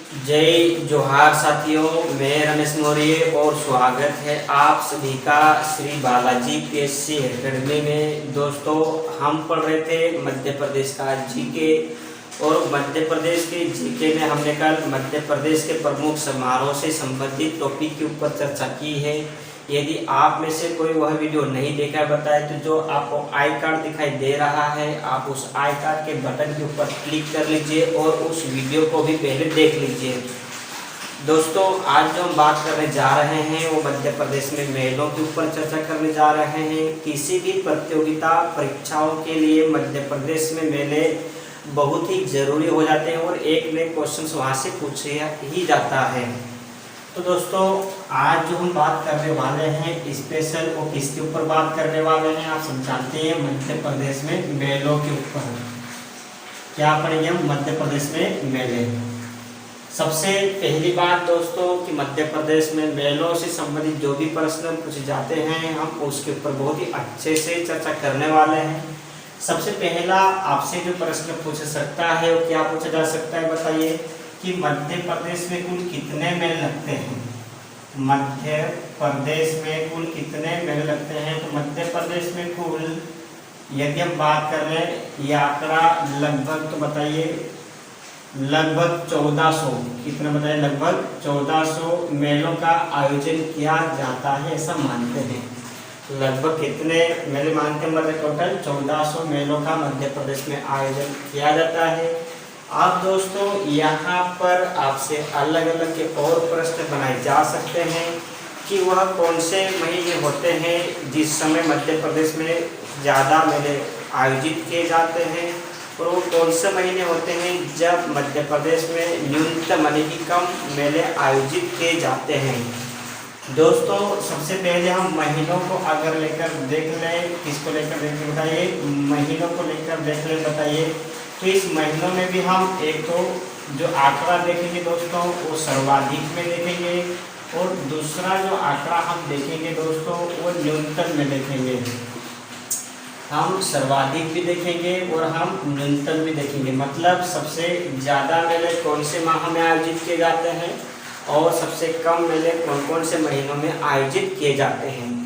जय जोहार साथियों, मैं रमेश मौर्य और स्वागत है आप सभी का श्री बालाजी पीएससी एकेडमी में। दोस्तों, हम पढ़ रहे थे मध्य प्रदेश का जीके और मध्य प्रदेश के जीके में हमने कल मध्य प्रदेश के प्रमुख समारोह से संबंधित टॉपिक के ऊपर चर्चा की है। यदि आप में से कोई वह वीडियो नहीं देखा बताए तो जो आपको आई कार्ड दिखाई दे रहा है, आप उस आई कार्ड के बटन के ऊपर क्लिक कर लीजिए और उस वीडियो को भी पहले देख लीजिए। दोस्तों, आज जो हम बात करने जा रहे हैं वो मध्य प्रदेश में मेलों के ऊपर चर्चा करने जा रहे हैं। किसी भी प्रतियोगिता परीक्षाओं के लिए मध्य प्रदेश में मेले बहुत ही जरूरी हो जाते हैं और एक नए क्वेश्चन वहाँ से पूछे ही जाता है। तो दोस्तों, आज जो हम बात करने वाले हैं स्पेशल, वो किसके ऊपर बात करने वाले हैं आप सब जानते हैं, मध्य प्रदेश में मेलों के ऊपर। क्या पढ़ेंगे हम मध्य प्रदेश में मेले। सबसे पहली बात दोस्तों कि मध्य प्रदेश में मेलों से संबंधित जो भी प्रश्न पूछे जाते हैं हम उसके ऊपर बहुत ही अच्छे से चर्चा करने वाले हैं। सबसे पहला आपसे जो प्रश्न पूछ सकता है वो क्या पूछा जा सकता है बताइए कि मध्य प्रदेश में कुल कितने मेले लगते हैं। मध्य प्रदेश में कुल कितने मेले लगते हैं। तो मध्य प्रदेश में कुल, यदि हम बात कर लें ये आंकड़ा लगभग, तो बताइए लगभग 1400, कितना बताइए, लगभग 1400 मेलों का आयोजन किया जाता है ऐसा मानते हैं। लगभग कितने मेले मानते हैं, मतलब टोटल 1400 मेलों का मध्य प्रदेश में आयोजन किया जाता है। आप दोस्तों यहाँ पर आपसे अलग अलग के और प्रश्न बनाए जा सकते हैं कि वह कौन से महीने होते हैं जिस समय मध्य प्रदेश में ज़्यादा मेले आयोजित किए जाते हैं और वो कौन से महीने होते हैं जब मध्य प्रदेश में न्यूनतम यानी कि कम मेले आयोजित किए जाते हैं। दोस्तों, सबसे पहले हम महीनों को अगर लेकर देख लें, किसको लेकर देख लें बताइए, महीनों को लेकर देख लें बताइए। तो इस महीनों में भी हम एक तो जो आंकड़ा देखेंगे दोस्तों वो सर्वाधिक में देखेंगे और दूसरा जो आंकड़ा हम देखेंगे दोस्तों वो न्यूनतम में देखेंगे। हम सर्वाधिक भी देखेंगे और हम न्यूनतम भी देखेंगे, मतलब सबसे ज़्यादा मेले कौन से माह में आयोजित किए जाते हैं और सबसे कम मेले कौन कौन से महीनों में आयोजित किए जाते हैं।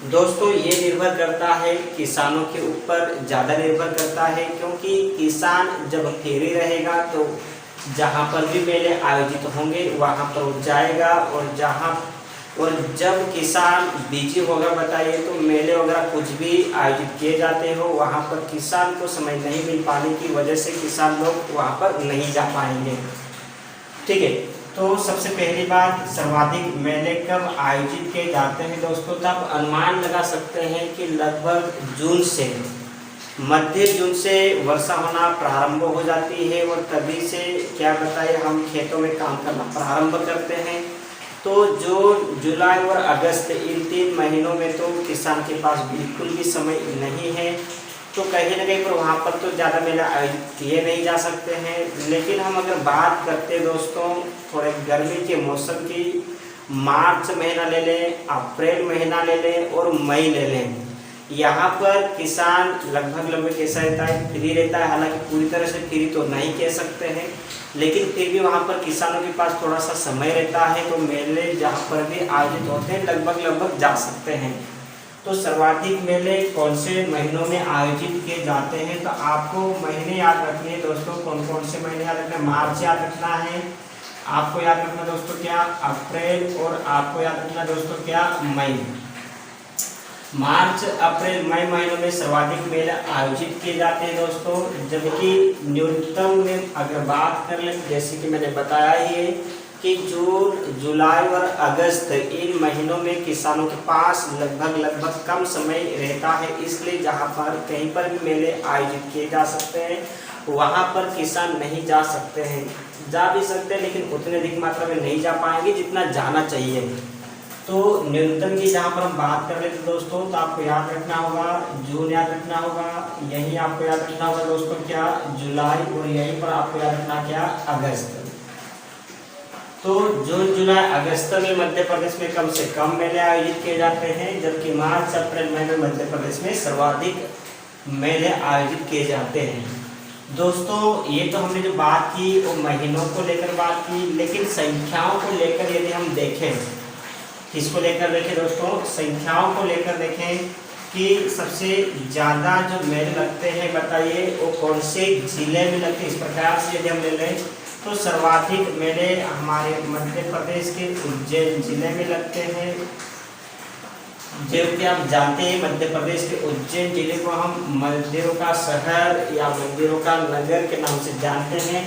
दोस्तों, ये निर्भर करता है किसानों के ऊपर, ज़्यादा निर्भर करता है, क्योंकि किसान जब फ्री रहेगा तो जहाँ पर भी मेले आयोजित होंगे वहाँ पर वो जाएगा और जब किसान बिजी होगा बताइए तो मेले वगैरह कुछ भी आयोजित किए जाते हो वहाँ पर किसान को समय नहीं मिल पाने की वजह से किसान लोग वहाँ पर नहीं जा पाएंगे। ठीक है, तो सबसे पहली बात सर्वाधिक मेले कब आयोजित किए जाते हैं दोस्तों, तब अनुमान लगा सकते हैं कि लगभग जून से, मध्य जून से वर्षा होना प्रारंभ हो जाती है और तभी से क्या बताइए हम खेतों में काम करना प्रारंभ करते हैं। तो जून, जुलाई और अगस्त इन 3 महीनों में तो किसान के पास बिल्कुल भी समय नहीं है, तो कहीं ना कहीं पर वहाँ पर तो ज़्यादा मेला आयोजित किए नहीं जा सकते हैं। लेकिन हम अगर बात करते हैं दोस्तों थोड़े गर्मी के मौसम की, मार्च महीना ले लें, अप्रैल महीना ले लें और मई ले लें, यहाँ पर किसान लगभग कैसा रहता है, फ्री रहता है। हालांकि पूरी तरह से फ्री तो नहीं कह सकते हैं, लेकिन फिर भी वहाँ पर किसानों के पास थोड़ा सा समय रहता है, तो मेले जहाँ पर भी आयोजित होते हैं लगभग जा सकते हैं। तो सर्वाधिक मेले कौन से महीनों में आयोजित किए जाते हैं, तो आपको महीने याद रखने हैं दोस्तों। कौन कौन से महीने याद रखना है, मार्च याद रखना है, आपको याद रखना दोस्तों क्या अप्रैल, और आपको याद रखना दोस्तों क्या मई। मार्च, अप्रैल, मई महीनों में सर्वाधिक मेले आयोजित किए जाते हैं दोस्तों। जबकि न्यूनतम में अगर बात कर लें, जैसे कि मैंने बताया ही है कि जून, जुलाई और अगस्त इन महीनों में किसानों के पास लगभग कम समय रहता है, इसलिए जहां पर कहीं पर भी मेले आयोजित किए जा सकते हैं वहां पर किसान नहीं जा सकते हैं। जा भी सकते हैं लेकिन उतने अधिक मात्रा में नहीं जा पाएंगे जितना जाना चाहिए। तो न्यूनतम की जहाँ पर हम बात कर रहे थे दोस्तों, तो आपको याद रखना होगा जून, याद रखना होगा, यही आपको याद रखना होगा दोस्तों क्या जुलाई, और यहीं पर आपको याद रखना क्या अगस्त। तो जून, जुलाई, अगस्त में मध्य प्रदेश में कम से कम मेले आयोजित किए जाते हैं, जबकि मार्च, अप्रैल, मई में मध्य प्रदेश में सर्वाधिक मेले आयोजित किए जाते हैं। दोस्तों ये तो हमने जो बात की वो महीनों को लेकर बात की, लेकिन संख्याओं को लेकर यदि हम देखें, किसको लेकर देखें दोस्तों, संख्याओं को लेकर देखें कि सबसे ज़्यादा जो मेले लगते हैं बताइए वो कौन से जिले में लगते हैं। इस प्रकार से यदि हम ले लें तो सर्वाधिक मेले हमारे मध्य प्रदेश के उज्जैन जिले में लगते हैं। जो कि आप जानते हैं मध्य प्रदेश के उज्जैन जिले को हम मंदिरों का शहर या मंदिरों का नगर के नाम से जानते हैं।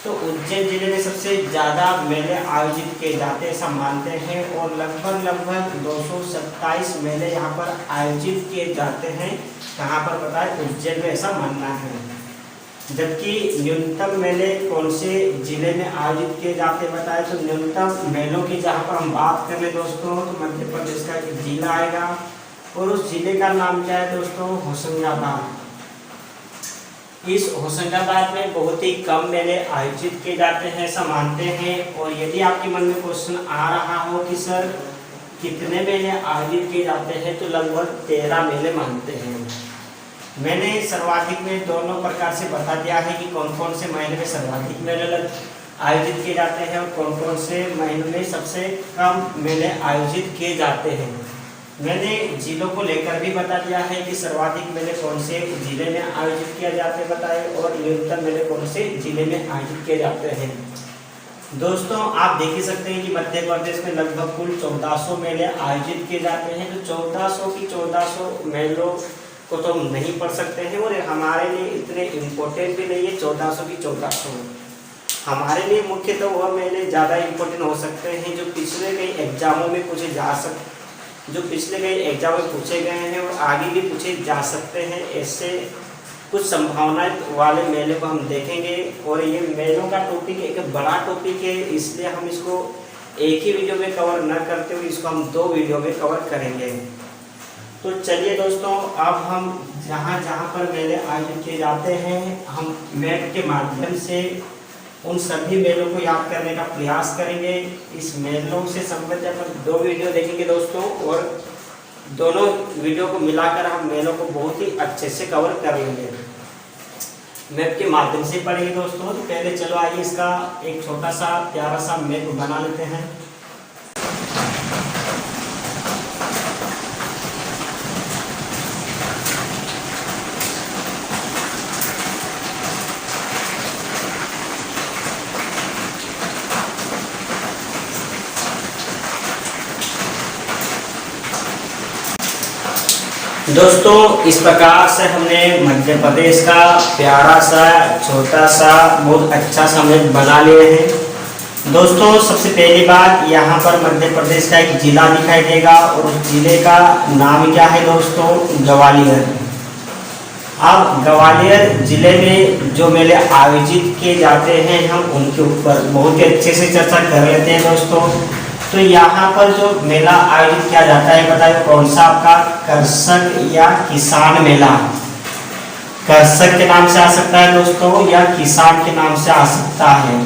तो उज्जैन जिले में सबसे ज़्यादा मेले आयोजित किए जाते हैं ऐसा मानते हैं, और लगभग 227 मेले यहाँ पर आयोजित किए जाते हैं। कहाँ पर पता है, उज्जैन में, ऐसा मानना है। जबकि न्यूनतम मेले कौन से जिले में आयोजित किए जाते हैं बताए, तो न्यूनतम मेलों की जहाँ पर हम बात कर ले दोस्तों तो मध्य प्रदेश का एक जिला आएगा, और उस जिले का नाम क्या है दोस्तों, होशंगाबाद। इस होशंगाबाद में बहुत ही कम मेले आयोजित किए जाते हैं ऐसा मानते हैं। और यदि आपके मन में क्वेश्चन आ रहा हो कि सर कितने मेले आयोजित किए जाते हैं, तो लगभग 13 मेले मानते हैं। मैंने सर्वाधिक में दोनों प्रकार से बता दिया है कि कौन कौन से महीने में सर्वाधिक मेले आयोजित किए जाते हैं और कौन कौन से महीनों में सबसे कम मेले आयोजित किए जाते हैं। मैंने जिलों को लेकर भी बता दिया है कि सर्वाधिक मेले कौन से जिले में आयोजित किए जाते हैं बताए, और न्यूनतम मेले कौन से जिले में आयोजित किए जाते हैं। दोस्तों आप देख ही सकते हैं कि मध्य प्रदेश में लगभग कुल 1400 मेले आयोजित किए जाते हैं। तो 1400 मेलों को तो हम नहीं पढ़ सकते हैं, और हमारे लिए इतने इम्पोर्टेंट भी नहीं है 1400 की 1400। हमारे लिए मुख्य तो वह मेले ज़्यादा इम्पोर्टेंट हो सकते हैं जो पिछले कई एग्जामों में पूछे गए हैं और आगे भी पूछे जा सकते हैं। ऐसे कुछ संभावना वाले मेले को हम देखेंगे, और ये मेलों का टॉपिक एक बड़ा टॉपिक है, इसलिए हम इसको एक ही वीडियो में कवर न करते हुए इसको हम 2 वीडियो में कवर करेंगे। तो चलिए दोस्तों, अब हम जहाँ जहाँ पर मेले आयोजित किए जाते हैं हम मैप के माध्यम से उन सभी मेलों को याद करने का प्रयास करेंगे। इस मेलों से संबंधित अपन 2 वीडियो देखेंगे दोस्तों, और दोनों वीडियो को मिलाकर हम मेलों को बहुत ही अच्छे से कवर कर लेंगे, मैप के माध्यम से पढ़ेंगे दोस्तों। तो पहले चलो आइए इसका एक छोटा सा प्यारा सा मैप बना लेते हैं। दोस्तों इस प्रकार से हमने मध्य प्रदेश का प्यारा सा छोटा सा बहुत अच्छा सा मैप बना लिए हैं। दोस्तों सबसे पहली बात, यहाँ पर मध्य प्रदेश का एक जिला दिखाई देगा और उस जिले का नाम क्या है दोस्तों, ग्वालियर। अब ग्वालियर जिले में जो मेले आयोजित किए जाते हैं हम उनके ऊपर बहुत ही अच्छे से चर्चा कर लेते हैं दोस्तों। तो यहाँ पर जो मेला आयोजित किया जाता है बताइए कौन सा, आपका कर्षक या किसान मेला। कर्षक के नाम से आ सकता है दोस्तों या किसान के नाम से आ सकता है।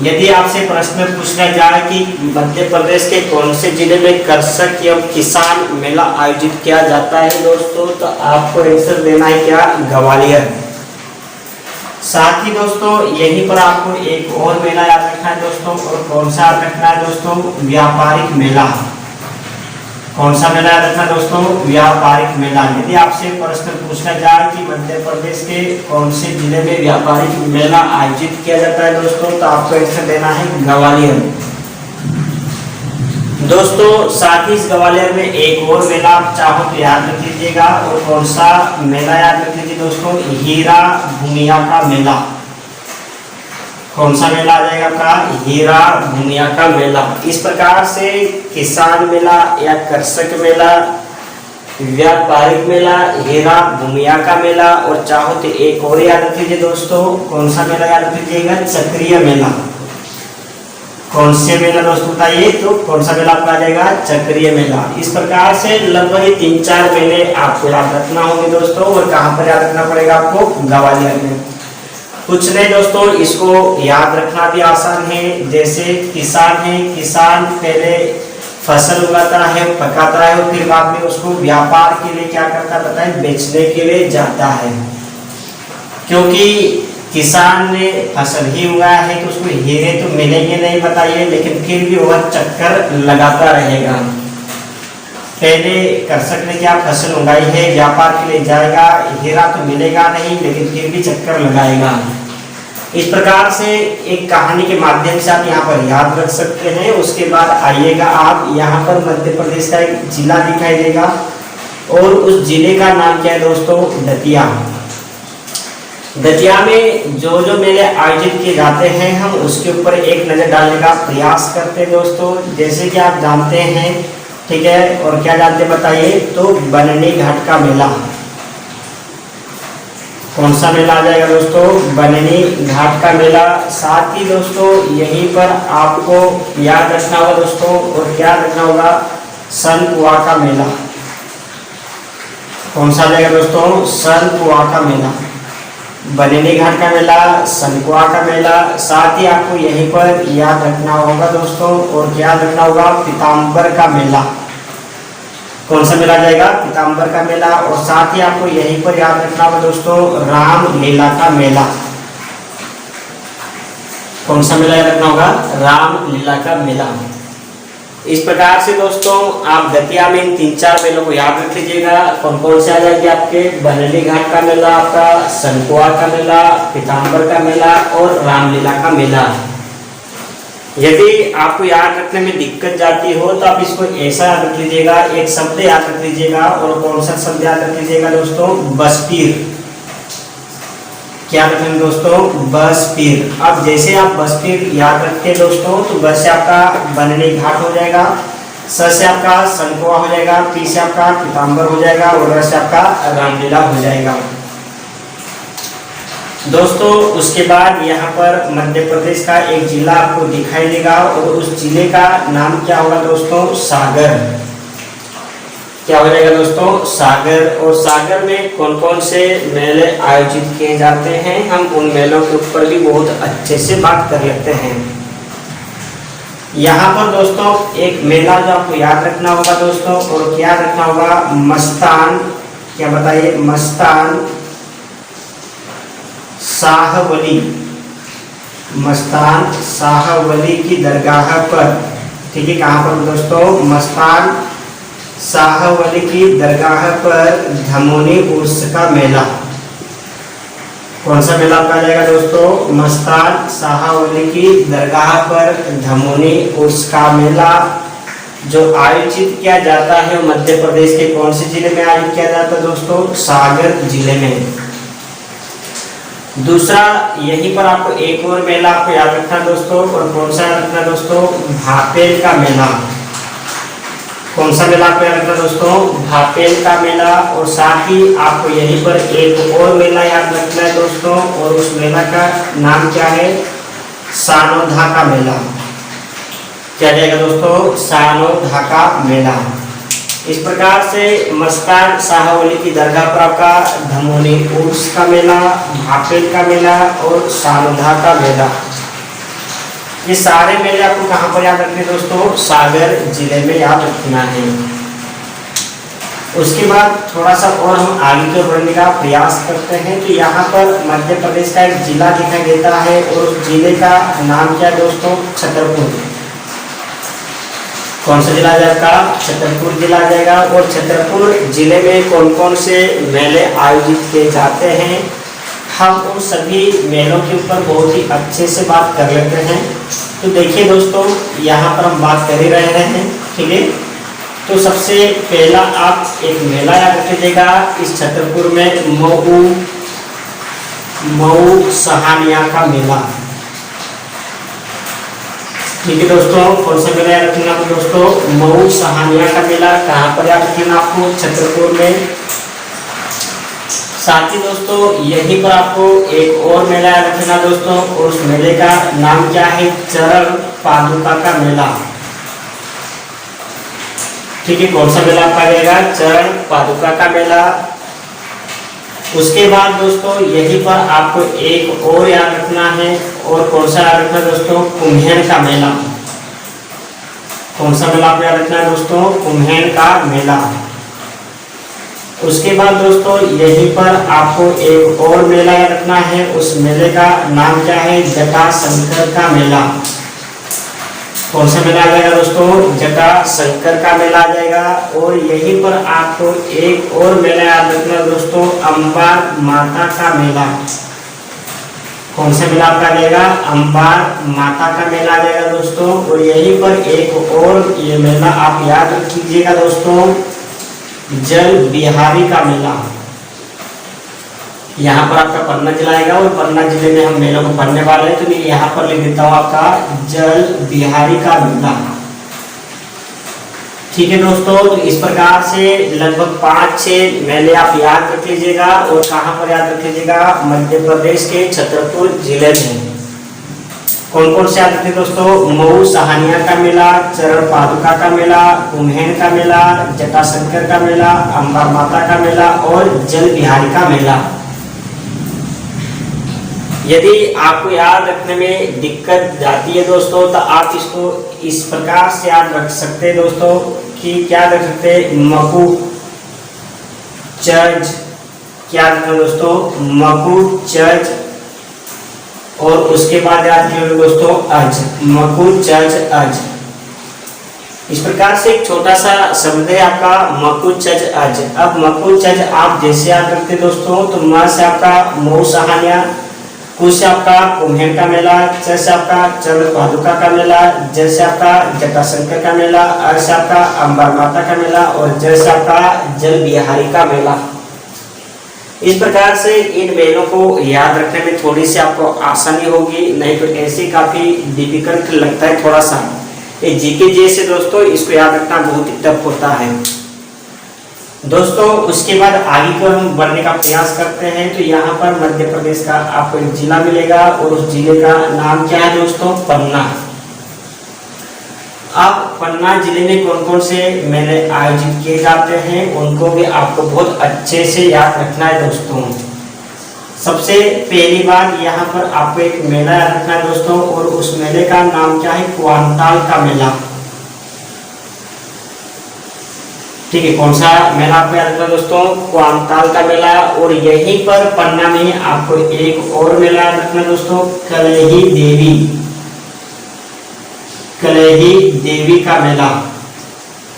यदि आपसे प्रश्न पूछा जाए कि मध्य प्रदेश के कौन से जिले में कर्षक या किसान मेला आयोजित किया जाता है दोस्तों, तो आपको आंसर देना है क्या, ग्वालियर। साथ ही दोस्तों यहीं पर आपको एक और मेला याद रखना है दोस्तों, और कौन सा याद रखना है दोस्तों, व्यापारिक मेला। कौन सा मेला याद रखना है दोस्तों, व्यापारिक मेला। यदि आपसे प्रश्न पूछा जाए कि मध्य प्रदेश के कौन से जिले में व्यापारिक मेला आयोजित किया जाता है दोस्तों, तो आपको आंसर देना है ग्वालियर। दोस्तों साथ ही इस ग्वालियर में एक और मेला आप चाहो तो याद रख लीजिएगा, और कौन सा मेला याद रख लीजिए दोस्तों, हीरा भूमिया का मेला। कौन सा मेला आ जाएगा आपका, हीरा भूमिया का मेला। इस प्रकार से किसान मेला या कर्षक मेला, व्यापारिक मेला, हीरा भूमिया का मेला, और चाहो तो एक और याद रख लीजिए दोस्तों, कौन सा मेला याद रख लीजिएगा, चक्रीय मेला। कौन से मेला दोस्तों बताइए, तो कौन सा मेला आपका आ जाएगा, चक्रीय मेला। इस प्रकार से लगभग 3-4 मेले आपको याद रखना होंगे दोस्तों, और कहाँ पर याद रखना पड़ेगा आपको, ग्वालियर में। कुछ नहीं दोस्तों, इसको याद रखना भी आसान है। जैसे किसान है, किसान पहले फसल उगाता है, पकाता है, और फिर बाद में उसको व्यापार के लिए क्या करता है बताए, बेचने के लिए जाता है। क्योंकि किसान ने फसल ही उगाया है तो उसको हीरे तो मिलेंगे नहीं बताइए, लेकिन फिर भी वह चक्कर लगाता रहेगा। पहले कृषक ने क्या फसल उगाई है, व्यापार के लिए जाएगा, हीरा तो मिलेगा नहीं लेकिन फिर भी चक्कर लगाएगा। इस प्रकार से एक कहानी के माध्यम से आप यहाँ पर याद रख सकते हैं। उसके बाद आइएगा आप, यहाँ पर मध्य प्रदेश का एक जिला दिखाई देगा और उस जिले का नाम क्या है दोस्तों, दतिया। दतिया में जो जो मेले आयोजित किए जाते हैं हम उसके ऊपर एक नजर डालने का प्रयास करते हैं दोस्तों। जैसे कि आप जानते हैं, ठीक है, और क्या जानते बताइए, तो बननी घाट का मेला। कौन सा मेला आ जाएगा दोस्तों, बननी घाट का मेला। साथ ही दोस्तों यहीं पर आपको याद रखना होगा दोस्तों, और क्या रखना होगा, सन कुआ का मेला। कौन सा आ जाएगा दोस्तों, सन कुआ का मेला, बननी घाट का मेला, सनकुआ का मेला। साथ ही आपको यहीं पर याद रखना होगा दोस्तों, और क्या रखना होगा, पीताम्बर का मेला। कौन सा मेला जाएगा, पीताम्बर का मेला। और साथ ही आपको यहीं पर याद रखना होगा दोस्तों, रामलीला का मेला। कौन सा मेला याद रखना होगा, रामलीला का मेला। इस प्रकार से दोस्तों आप दतिया में इन 3-4 मेलों को याद रख लीजिएगा। कौन कौन से आ जाएंगे आपके, बननी घाट का मेला, आपका सनकुआ का मेला, पीताम्बर का मेला और रामलीला का मेला। यदि आपको याद रखने में दिक्कत जाती हो तो आप इसको ऐसा याद रख लीजिएगा, एक शब्द याद रख लीजिएगा। और कौन सा शब्द याद रख लीजिएगा दोस्तों, बसपीर। क्या रखेंगे दोस्तों, बसपीर। अब जैसे आप बसपीर याद रखते हैं दोस्तों, तो ब से आपका बननी घाट हो जाएगा, स से आपका सनकुआ हो जाएगा, पी से आपका पीताम्बर हो जाएगा और र से आपका रामलीला हो जाएगा दोस्तों। उसके बाद यहाँ पर मध्य प्रदेश का एक जिला आपको दिखाई देगा और उस जिले का नाम क्या होगा दोस्तों, सागर। क्या हो जाएगा दोस्तों, सागर। और सागर में कौन कौन से मेले आयोजित किए जाते हैं, हम उन मेलों के ऊपर भी बहुत अच्छे से बात कर लेते हैं। यहाँ पर दोस्तों एक मेला जो आपको याद रखना होगा दोस्तों, और क्या रखना होगा, मस्तान। क्या बताइए, मस्तान शाहवली। मस्तान शाहवली की दरगाह पर, ठीक है, कहाँ पर दोस्तों, मस्तान शाहवली की दरगाह पर धमोनी उर्स का मेला। कौन सा मेला आपका जाएगा दोस्तों, मस्तान शाहवली की दरगाह पर धमोनी उर्स का मेला जो आयोजित किया जाता है मध्य प्रदेश के कौन से जिले में आयोजित किया जाता है दोस्तों, सागर जिले में। दूसरा यहीं पर आपको एक और मेला आपको याद रखना दोस्तों, और कौन सा याद रखना दोस्तों, भापेल का मेला। कौन सा मेला आपको याद रखना दोस्तों, भापेल का मेला। और साथ ही आपको यहीं पर एक और मेला याद रखना है दोस्तों, और उस मेला का नाम क्या है, सानोधा का मेला। क्या जाएगा दोस्तों, सानोधा का मेला। इस प्रकार से मस्तान शाहवली की दरगाह पर आपका धमोनी उर्स का मेला, भापेल का मेला और सानोधा का मेला, ये सारे मेले आपको कहाँ पर याद रखने दोस्तों, सागर जिले में याद रखना है। उसके बाद थोड़ा सा और हम आगे की ओर बढ़ने का प्रयास करते हैं। तो यहाँ पर मध्य प्रदेश का एक जिला दिखाई देता है और उस जिले का नाम क्या है दोस्तों, छतरपुर। कौन सा जिला जाएगा, छतरपुर जिला जाएगा। और छतरपुर जिले में कौन कौन से मेले आयोजित किए जाते हैं, हम उन सभी मेलों के ऊपर बहुत ही अच्छे से बात कर लेते हैं। तो देखिए दोस्तों, यहाँ पर हम बात कर ही रहे हैं, ठीक है। तो सबसे पहला आप एक मेला याद रखिएगा इस छतरपुर में, मऊ सहानिया का मेला, ठीक है दोस्तों। कौन सा मेला याद रखना आपको दोस्तों, मऊ सहानिया का मेला। कहाँ पर याद रखना आपको, छतरपुर में। साथ ही दोस्तों यहीं पर आपको एक और मेला याद रखना दोस्तों, और उस मेले का नाम क्या है, चरण पादुका का मेला, ठीक है। कौन सा मेला आपका रहेगा, चरण पादुका का मेला। उसके बाद दोस्तों यहीं पर आपको एक और याद रखना है, और कौन सा याद रखना दोस्तों, कुम्हेन का मेला। कौन सा मेला आपको याद रखना है दोस्तों, कुम्हेन का मेला। उसके बाद दोस्तों यहीं पर आपको एक और मेला याद रखना है। उस मेले का नाम क्या है? जटाशंकर का मेला। कौन सा मेला आ जाएगा दोस्तों? जटाशंकर का मेला आ जाएगा। और यहीं पर आपको एक और मेला याद रखना है दोस्तों, अंबार माता का मेला। कौन सा मेला आपका आ जाएगा? अंबार माता का मेला आ जाएगा दोस्तों। और यहीं पर एक और ये मेला आप याद रख लीजिएगा दोस्तों, जल बिहारी का मेला। यहाँ पर आपका पन्ना जिला आएगा और पन्ना जिले में हम मेलों को पढ़ने वाले हैं, तो मैं यहाँ पर लिख देता हूँ आपका जल बिहारी का मेला। ठीक है दोस्तों, तो इस प्रकार से लगभग 5-6 मेले आप याद रख लीजिएगा। और कहाँ पर याद रख लीजिएगा? मध्य प्रदेश के छतरपुर जिले में। कौन कौन से याद रखिए दोस्तों? मऊ सहानिया का मेला, चरण पादुका का मेला, कुम्हेन का मेला, जटाशंकर का मेला, अंबा माता का मेला और जल बिहारी का मेला। यदि आपको याद रखने में दिक्कत जाती है दोस्तों, तो आप इसको इस प्रकार से याद रख सकते हैं दोस्तों कि क्या रख सकते हैं? मकू चर्च, क्या रखना दोस्तों? मकू चर्च। और उसके बाद याद रखिए दोस्तों अज, मकू चर्च अज। इस प्रकार से एक छोटा सा शब्द है आपका मकू चर्च अज। अब मकू चर्च आप जैसे याद रखते दोस्तों, तो म से आपका मऊ सहानिया, कु से आपका कुम्हेन का मेला, च से आपका चरण पादुका का मेला, ज से आपका जटाशंकर का मेला, अ से आपका अंबर माता का मेला और ज से आपका जल बिहारी का मेला। इस प्रकार से इन मेलों को याद रखने में थोड़ी सी आपको आसानी होगी, नहीं तो ऐसे काफी डिफिकल्ट लगता है थोड़ा सा। ये जीके जैसे दोस्तों इसको याद रखना बहुत ही टफ होता है दोस्तों। उसके बाद आगे को हम बढ़ने का प्रयास करते हैं। तो यहाँ पर मध्य प्रदेश का आपको एक जिला मिलेगा और उस जिले का नाम क्या है दोस्तों? पन्ना। अब पन्ना जिले में कौन कौन से मेले आयोजित किए जाते हैं उनको भी आपको बहुत अच्छे से याद रखना है दोस्तों। सबसे पहली बात यहाँ पर आपको एक मेला याद रखना है दोस्तों, और उस मेले का नाम क्या है? क्वांताल का मेला। ठीक है, कौन सा मेला आपको याद रखना है दोस्तों? क्वांताल का मेला। और यहीं पर पन्ना में आपको एक और मेला याद रखना है दोस्तों, कलही देवी, कलही देवी का मेला।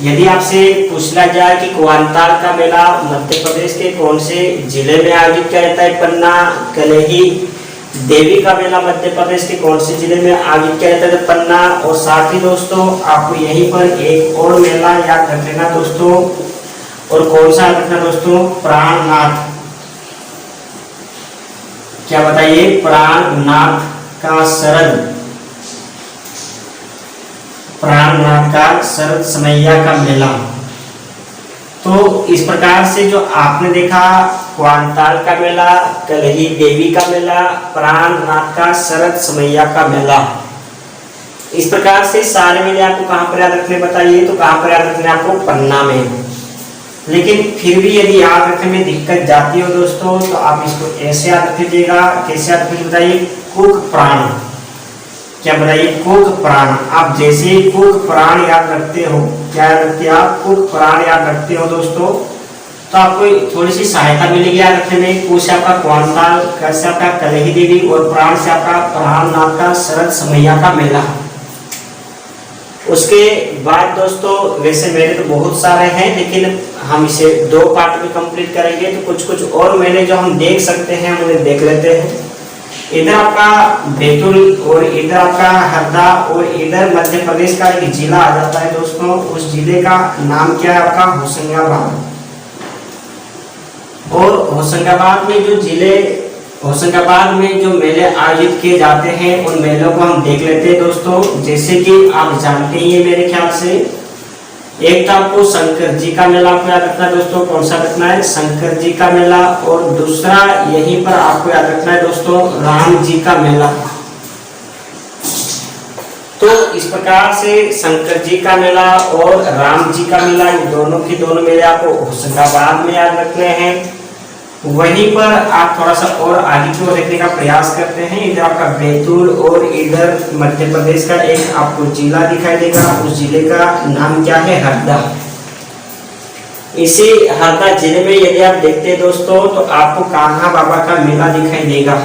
यदि आपसे पूछा जाए कि क्वांताल का मेला मध्य प्रदेश के कौन से जिले में आयोजित किया जाता है? पन्ना। कलही देवी का मेला मध्य प्रदेश के कौन से जिले में आयोजित किया जाता है? पन्ना। और साथ ही दोस्तों आपको यहीं पर एक और मेला याद रख लेना दोस्तों, और कौन सा याद रखना दोस्तों? प्राणनाथ। क्या बताइए? प्राणनाथ का शरद, प्राणनाथ का शरद समैया का मेला। तो इस प्रकार से जो आपने देखा क्वांताल का मेला, कलही देवी का मेला, प्राणनाथ का शरद समैया का मेला, इस प्रकार से सारे मेले आपको कहाँ पर याद रखने बताइए? तो कहाँ पर याद रखने? आपको पन्ना में। लेकिन फिर भी यदि याद रखने में दिक्कत जाती हो दोस्तों, तो आप इसको ऐसे याद रख लीजिएगा। कैसे याद रख बताइए? कुक प्राण। क्या बताइए? कुक प्राण। आप जैसे ही कुक प्राण याद रखते हो, क्या याद रखते हैं आप? कुक प्राण याद रखते हो दोस्तों, तो आपको थोड़ी सी सहायता मिलेगी याद रखने में। कु से आपका क्वांताल, क से आपका कलही देवी और प्राण से आपका प्राणनाथ का शरद समैया का मेला। उसके बाद दोस्तों वैसे मेले तो बहुत सारे हैं, लेकिन हम इसे 2 पार्ट में कंप्लीट करेंगे। तो कुछ कुछ और मेले जो हम देख सकते हैं उन्हें देख लेते हैं। इधर आपका बैतूल और इधर आपका हरदा और इधर मध्य प्रदेश का एक जिला आ जाता है दोस्तों। उस जिले का नाम क्या है? आपका होशंगाबाद। और होशंगाबाद में जो मेले आयोजित किए जाते हैं उन मेलों को हम देख लेते हैं दोस्तों। जैसे कि आप जानते ही हैं मेरे ख्याल से, एक तो आपको शंकर जी का मेला आपको याद रखना है दोस्तों। कौन सा रखना है? शंकर जी का मेला। और दूसरा यहीं पर आपको याद रखना है दोस्तों, राम जी का मेला। तो इस प्रकार से शंकर जी का मेला और राम जी का मेला, ये दोनों की दोनों मेले आपको होशंगाबाद में याद रखने हैं। वहीं पर आप थोड़ा सा और आगे की ओर देखने का प्रयास करते हैं। इधर आपका बैतूल और इधर मध्य प्रदेश का एक आपको जिला दिखाई देगा। उस जिले का नाम क्या है? हरदा। इसी हरदा जिले में यदि आप देखते हैं दोस्तों तो आपको कान्हा बाबा का मेला दिखाई देगा।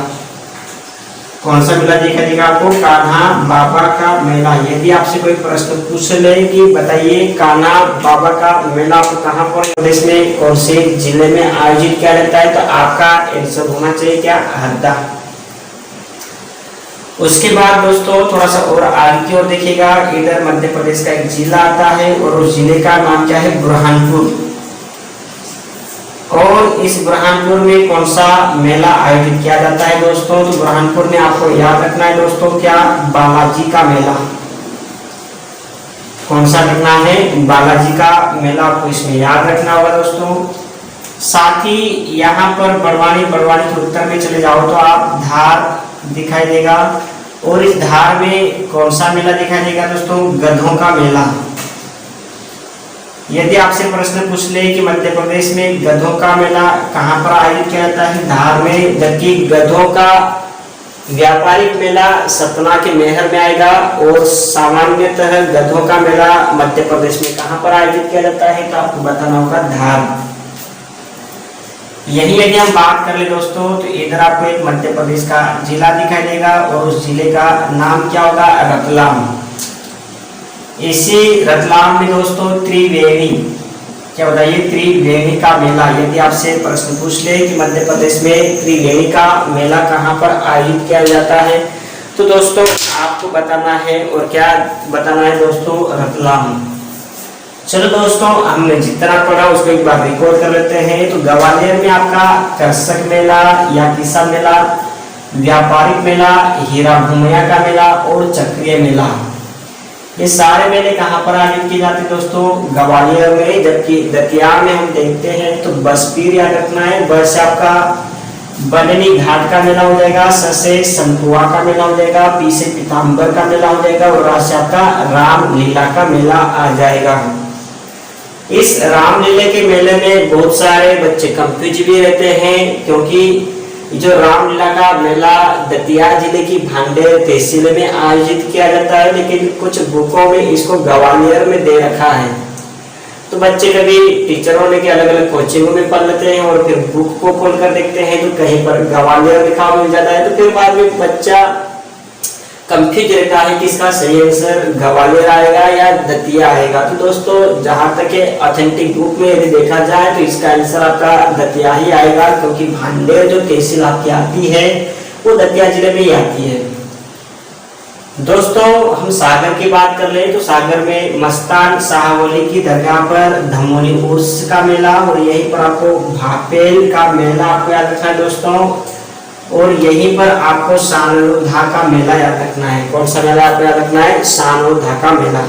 कौन सा मेला दिखाई देगा आपको? कान्हा बाबा का मेला। यदि आपसे कोई प्रश्न पूछ ले कि बताइए कान्हा बाबा का मेला आपको कहाँ पर प्रदेश में कौन से जिले में आयोजित किया जाता है, तो आपका आंसर होना चाहिए क्या? हरदा। उसके बाद दोस्तों थोड़ा सा और आगे की ओर देखिएगा, इधर मध्य प्रदेश का एक जिला आता है और उस जिले का नाम क्या है? बुरहानपुर। और इस बुरहानपुर में कौन सा मेला आयोजित किया जाता है दोस्तों? तो बुरहानपुर में आपको याद रखना है दोस्तों क्या? बालाजी का मेला। कौन सा रखना है? बालाजी का मेला आपको इसमें याद रखना होगा दोस्तों। साथ ही यहाँ पर बड़वानी के उत्तर में चले जाओ तो आप धार दिखाई देगा, और इस धार में कौन सा मेला दिखाई देगा दोस्तों? गधों का मेला। यदि आपसे प्रश्न पूछ ले कि मध्य प्रदेश में गधों का मेला कहाँ पर आयोजित किया जाता है? धार में। जबकि गधों का व्यापारिक मेला सतना के मैहर में आएगा, और सामान्यतः गधों का मेला मध्य प्रदेश में कहाँ पर आयोजित किया जाता है? तो आपको बताना होगा धार। यही यदि हम बात कर ले दोस्तों तो इधर आपको एक मध्य प्रदेश का जिला दिखाई देगा, और उस जिले का नाम क्या होगा? रतलाम। इसी रतलाम में दोस्तों त्रिवेणी, क्या बताइए? त्रिवेणी का मेला। यदि आपसे प्रश्न पूछ ले कि मध्य प्रदेश में त्रिवेणी का मेला कहाँ पर आयोजित किया जाता है, तो दोस्तों आपको बताना है, और क्या बताना है दोस्तों? रतलाम। चलो दोस्तों हमने जितना पढ़ा उसको एक बार रिकॉर्ड कर लेते हैं। तो ग्वालियर में आपका कर्षक मेला या किसा मेला, व्यापारिक मेला, हीरा भूमिया का मेला और चक्रीय मेला, ये सारे मेले कहाँ पर आयोजित किए जाते हैं दोस्तों? ग्वालियर में। जबकि दतिया में हम देखते हैं तो बसपीर याद रखना है। बस से आपका बडनी घाट का मेला हो जाएगा, स से संतुआ का मेला हो जाएगा, पी से पीताम्बर का मेला हो जाएगा, और रा से आपका रामलीला का मेला आ जाएगा। इस रामलीला के मेले में बहुत सारे बच्चे कंफ्यूज भी रहते हैं, क्योंकि जो रामलीला का मेला दतिया जिले की भांडेर तहसील में आयोजित किया जाता है, लेकिन कुछ बुकों में इसको ग्वालियर में दे रखा है। तो बच्चे कभी टीचरों ने के अलग अलग कोचिंगों में पढ़ लेते हैं, और फिर बुक को खोल कर देखते हैं तो कहीं पर ग्वालियर लिखा मिल जाता है, तो फिर बाद में बच्चा कंफ्यूज रहता है कि इसका सही आंसर ग्वालियर आएगा या दतिया आएगा। तो दोस्तों जहां तक ऑथेंटिक बुक में यदि देखा जाए तो इसका आंसर आपका दतिया ही आएगा, क्योंकि भांडेर जो तहसील आपकी आती है वो दतिया जिले में ही आती है। दोस्तों हम सागर की बात कर ले तो सागर में मस्तान शाहवली की दरगाह पर धमोनी उर्स का मेला, और यहीं पर आपको भापेल का मेला आपको याद रखना है दोस्तों, और यहीं पर आपको सानोरधा का मेला याद रखना है। कौन सा मेला आपको याद रखना है? सानोरधा का मेला।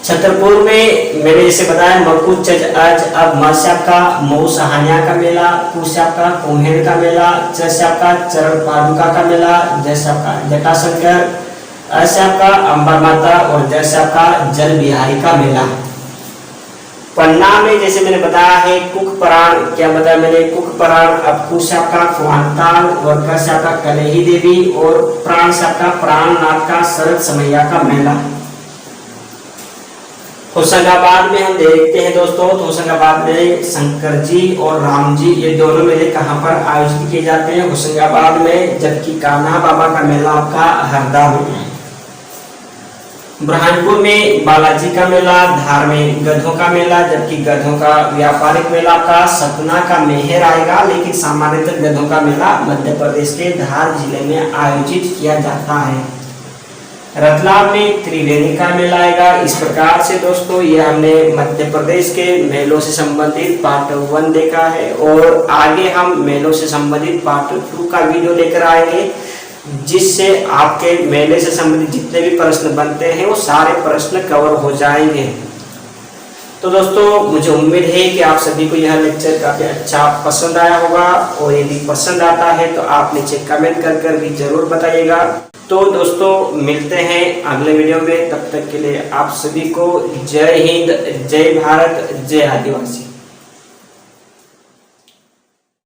छतरपुर में मैंने जैसे बताया मकू चज अज अब म से आपका मऊ सहानिया का मेला, कु से आपका कुम्हेर का मेला, च से आपका चरण पादुका का मेला, ज से आपका जटाशंकर, अ से आपका अंबर माता, और ज से आपका जल बिहारी का मेला। पन्ना में जैसे मैंने बताया है कुक पराण, क्या बताया मैंने? कुक पराण। अब कु से आपका कुआंताल, और क से आपका कलेही देवी, और प्राण से आपका प्राणनाथ का शरद समैया का मेला। होशंगाबाद में हम देखते हैं दोस्तों, तो होशंगाबाद में शंकर जी और राम जी ये दोनों मेले कहाँ पर आयोजित किए जाते हैं? होशंगाबाद में। जबकि कान्हा बाबा का मेला आपका हरदा में। बुरहानपुर में बालाजी का मेला, धार में गधों का मेला, जबकि गधों का व्यापारिक मेला आपका सतना का मैहर आएगा, लेकिन सामान्यतः गधों का मेला मध्य प्रदेश के धार जिले में आयोजित किया जाता है। रतलाम में त्रिवेणी का मेला आएगा। इस प्रकार से दोस्तों ये हमने मध्य प्रदेश के मेलों से संबंधित पार्ट 1 देखा है, और आगे हम मेलों से संबंधित पार्ट 2 का वीडियो लेकर आएंगे, जिससे आपके मेले से संबंधित जितने भी प्रश्न बनते हैं वो सारे प्रश्न कवर हो जाएंगे। तो दोस्तों मुझे उम्मीद है कि आप सभी को यह लेक्चर काफी अच्छा पसंद आया होगा, और यदि पसंद आता है तो आप नीचे कमेंट कर भी जरूर बताइएगा। तो दोस्तों मिलते हैं अगले वीडियो में, तब तक के लिए आप सभी को जय हिंद, जय भारत, जय आदिवासी।